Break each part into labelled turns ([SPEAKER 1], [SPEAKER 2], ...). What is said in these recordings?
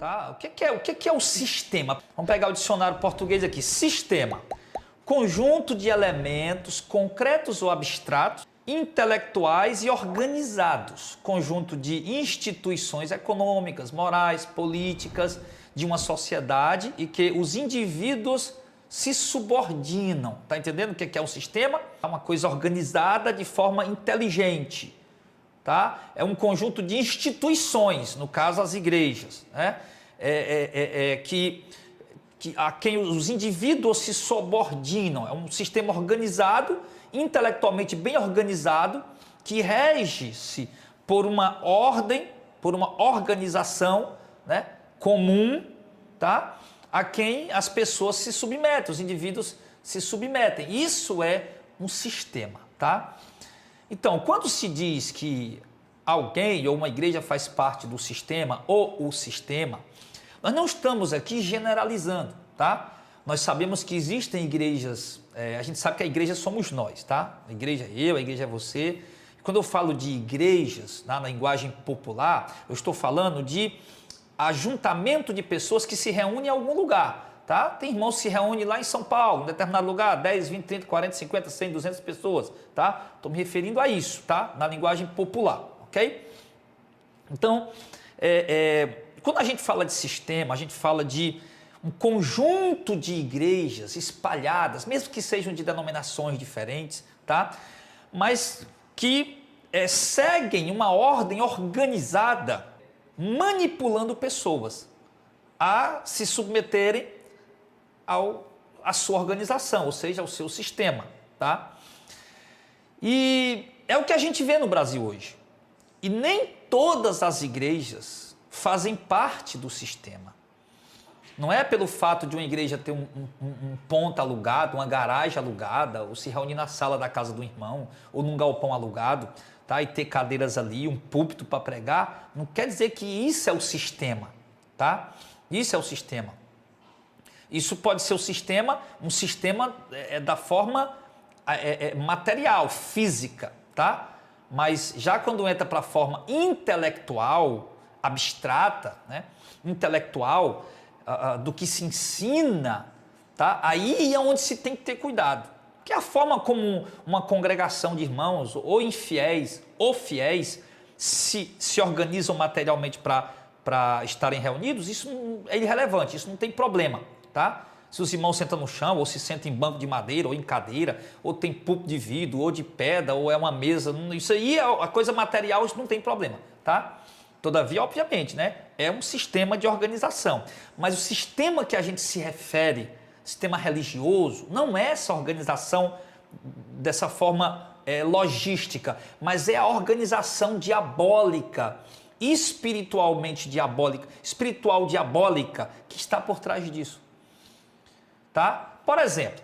[SPEAKER 1] Tá? O que é o sistema? Vamos pegar o dicionário português aqui. Sistema: conjunto de elementos concretos ou abstratos, intelectuais e organizados. Conjunto de instituições econômicas, morais, políticas de uma sociedade e que os indivíduos se subordinam. Tá entendendo o que é o sistema? É uma coisa organizada de forma inteligente. Tá? É um conjunto de instituições, no caso as igrejas, né? A quem os indivíduos se subordinam. É um sistema organizado, intelectualmente bem organizado, que rege-se por uma ordem, por uma organização, né, comum, tá? A quem as pessoas se submetem, os indivíduos se submetem. Isso é um sistema, tá? Então, quando se diz que alguém ou uma igreja faz parte do sistema ou o sistema, nós não estamos aqui generalizando, tá? Nós sabemos que existem igrejas, a gente sabe que a igreja somos nós, tá? A igreja é eu, a igreja é você. Quando eu falo de igrejas, na linguagem popular, eu estou falando de ajuntamento de pessoas que se reúnem em algum lugar. Tá? Tem irmãos que se reúnem lá em São Paulo, em determinado lugar, 10, 20, 30, 40, 50, 100, 200 pessoas. Tá? Estou me referindo a isso, tá? Na linguagem popular, ok? Então, quando a gente fala de sistema, a gente fala de um conjunto de igrejas espalhadas, mesmo que sejam de denominações diferentes, tá? Mas que seguem uma ordem organizada, manipulando pessoas a se submeterem a sua organização, ou seja, ao seu sistema, tá? E é o que a gente vê no Brasil hoje. E nem todas as igrejas fazem parte do sistema. Não é pelo fato de uma igreja ter um ponto alugado, uma garagem alugada, ou se reunir na sala da casa do irmão, ou num galpão alugado, tá? E ter cadeiras ali, um púlpito para pregar, não quer dizer que isso é o sistema, tá? Isso é o sistema. Isso pode ser um sistema da forma material, física, tá? Mas já quando entra para a forma intelectual, abstrata, né? Intelectual, do que se ensina, tá? Aí é onde se tem que ter cuidado. Que a forma como uma congregação de irmãos, ou infiéis, ou fiéis, se organizam materialmente para estarem reunidos, isso é irrelevante, isso não tem problema. Tá? Se os irmãos sentam no chão, ou se sentam em banco de madeira, ou em cadeira, ou tem púlpito de vidro, ou de pedra, ou é uma mesa, isso aí é a coisa material, isso não tem problema, tá? Todavia, obviamente, né, é um sistema de organização, mas o sistema que a gente se refere, sistema religioso, não é essa organização dessa forma logística, mas é a organização diabólica, espiritualmente diabólica, espiritual diabólica, que está por trás disso. Tá? Por exemplo,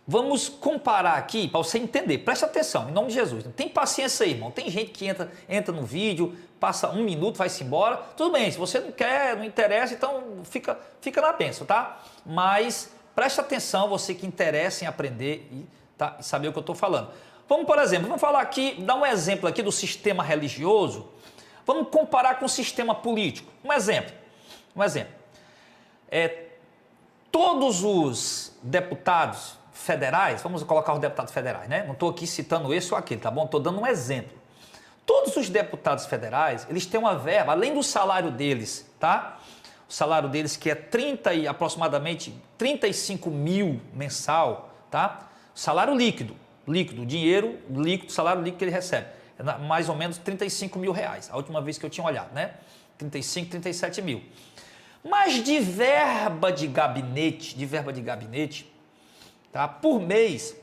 [SPEAKER 1] vamos comparar aqui para você entender, preste atenção, em nome de Jesus. Tem paciência aí, irmão. Tem gente que entra no vídeo, passa 1 minuto, vai-se embora. Tudo bem, se você não quer, não interessa, então fica na bênção, tá? Mas preste atenção, você que interessa em aprender e saber o que eu estou falando. Vamos, por exemplo, vamos falar aqui, dar um exemplo aqui do sistema religioso. Vamos comparar com o sistema político. Um exemplo. Todos os deputados federais, vamos colocar os deputados federais, né? Não estou aqui citando esse ou aquele, tá bom? Estou dando um exemplo. Todos os deputados federais, eles têm uma verba, além do salário deles, tá? O salário deles que é aproximadamente 35 mil mensal, tá? Salário líquido, dinheiro líquido, salário líquido que ele recebe. É mais ou menos 35 mil reais, a última vez que eu tinha olhado, né? 35, 37 mil. Mas de verba de gabinete, tá? Por mês,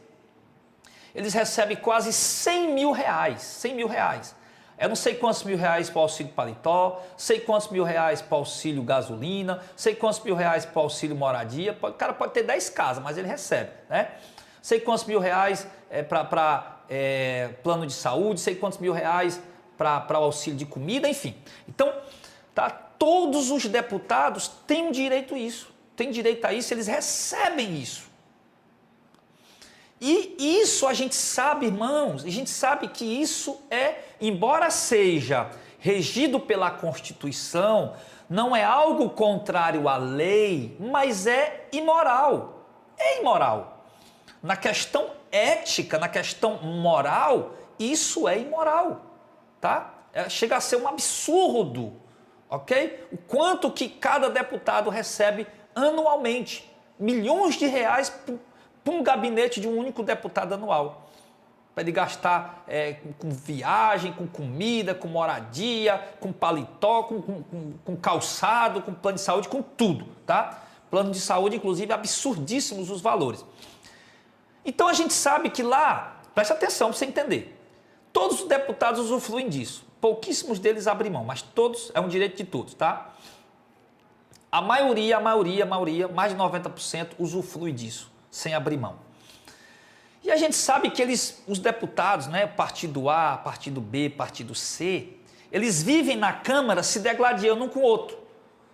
[SPEAKER 1] eles recebem quase 100 mil reais, 100 mil reais. Eu não sei quantos mil reais para o auxílio paletó, sei quantos mil reais para o auxílio gasolina, sei quantos mil reais para o auxílio moradia, o cara pode ter 10 casas, mas ele recebe, né? Sei quantos mil reais para plano de saúde, sei quantos mil reais para o auxílio de comida, enfim. Então, tá? Todos os deputados têm direito a isso, eles recebem isso. E isso a gente sabe, irmãos, a gente sabe que isso embora seja regido pela Constituição, não é algo contrário à lei, mas é imoral. É imoral. Na questão ética, na questão moral, isso é imoral, tá? Chega a ser um absurdo, ok? O quanto que cada deputado recebe anualmente, milhões de reais para um gabinete de um único deputado anual. Para ele gastar com viagem, com comida, com moradia, com paletó, com calçado, com plano de saúde, com tudo, tá? Plano de saúde, inclusive, absurdíssimos os valores. Então a gente sabe que lá, preste atenção para você entender, todos os deputados usufruem disso. Pouquíssimos deles abrem mão, mas todos, é um direito de todos, tá? A maioria, mais de 90% usufrui disso, sem abrir mão. E a gente sabe que os deputados, né, partido A, partido B, partido C, eles vivem na Câmara se degladiando um com o outro,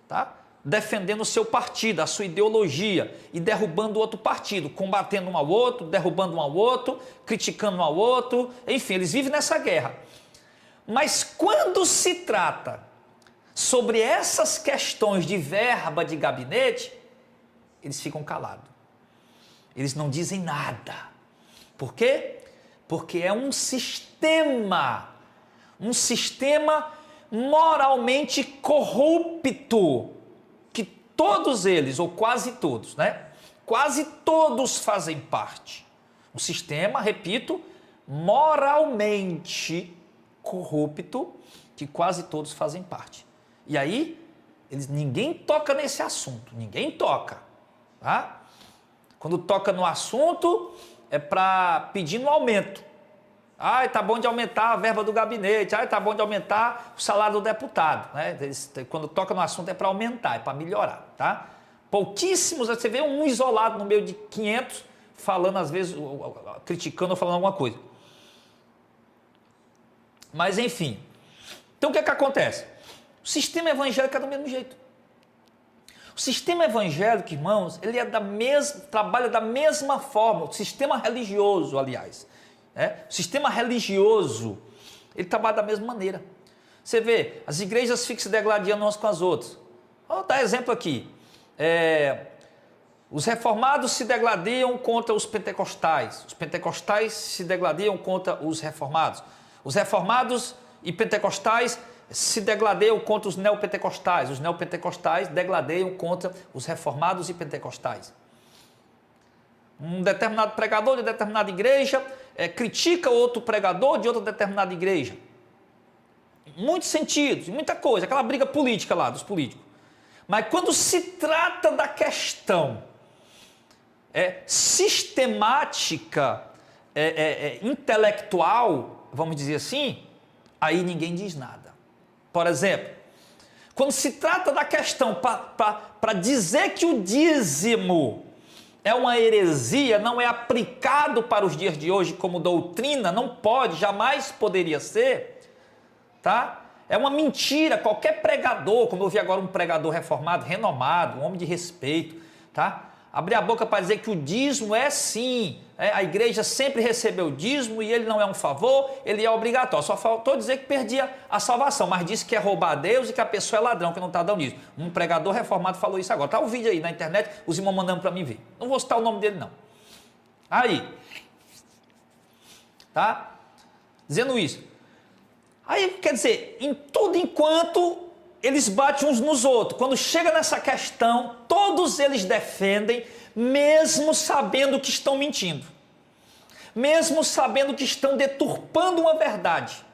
[SPEAKER 1] tá? Defendendo o seu partido, a sua ideologia e derrubando o outro partido, combatendo um ao outro, derrubando um ao outro, criticando um ao outro, enfim, eles vivem nessa guerra. Mas quando se trata sobre essas questões de verba de gabinete, eles ficam calados. Eles não dizem nada. Por quê? Porque é um sistema moralmente corrupto, que todos eles, ou quase todos, né? Quase todos fazem parte. Um sistema, repito, moralmente corrupto, que quase todos fazem parte. E aí, ninguém toca nesse assunto, ninguém toca, tá? Quando toca no assunto, é para pedir um aumento. Ai, tá bom de aumentar a verba do gabinete, ai, tá bom de aumentar o salário do deputado, né? Quando toca no assunto é para aumentar, é para melhorar, tá? Pouquíssimos, você vê um isolado no meio de 500, falando às vezes, criticando ou falando alguma coisa. Mas enfim, então o que é que acontece? O sistema evangélico é do mesmo jeito. O sistema evangélico, irmãos, ele trabalha da mesma forma, o sistema religioso, aliás. O sistema religioso, ele trabalha da mesma maneira. Você vê, as igrejas ficam se degladiando umas com as outras. Vou dar exemplo aqui. Os reformados se degladiam contra os pentecostais se degladiam contra os reformados e pentecostais se degladiam contra os neopentecostais degladeiam contra os reformados e pentecostais. Um determinado pregador de determinada igreja critica outro pregador de outra determinada igreja. Muitos sentidos, muita coisa, aquela briga política lá dos políticos. Mas quando se trata da questão sistemática, intelectual, vamos dizer assim, aí ninguém diz nada. Por exemplo, quando se trata da questão para dizer que o dízimo é uma heresia, não é aplicado para os dias de hoje como doutrina, não pode, jamais poderia ser, tá? É uma mentira, qualquer pregador, como eu vi agora um pregador reformado, renomado, um homem de respeito, tá? Abrir a boca para dizer que o dízimo é sim, a igreja sempre recebeu o dízimo e ele não é um favor, ele é obrigatório. Só faltou dizer que perdia a salvação, mas disse que é roubar a Deus e que a pessoa é ladrão, que não está dando dízimo. Um pregador reformado falou isso agora. Está o vídeo aí na internet, os irmãos mandando para mim ver. Não vou citar o nome dele não. Aí, tá? Dizendo isso. Aí, quer dizer, em tudo enquanto eles batem uns nos outros. Quando chega nessa questão, todos eles defendem, mesmo sabendo que estão mentindo. Mesmo sabendo que estão deturpando uma verdade.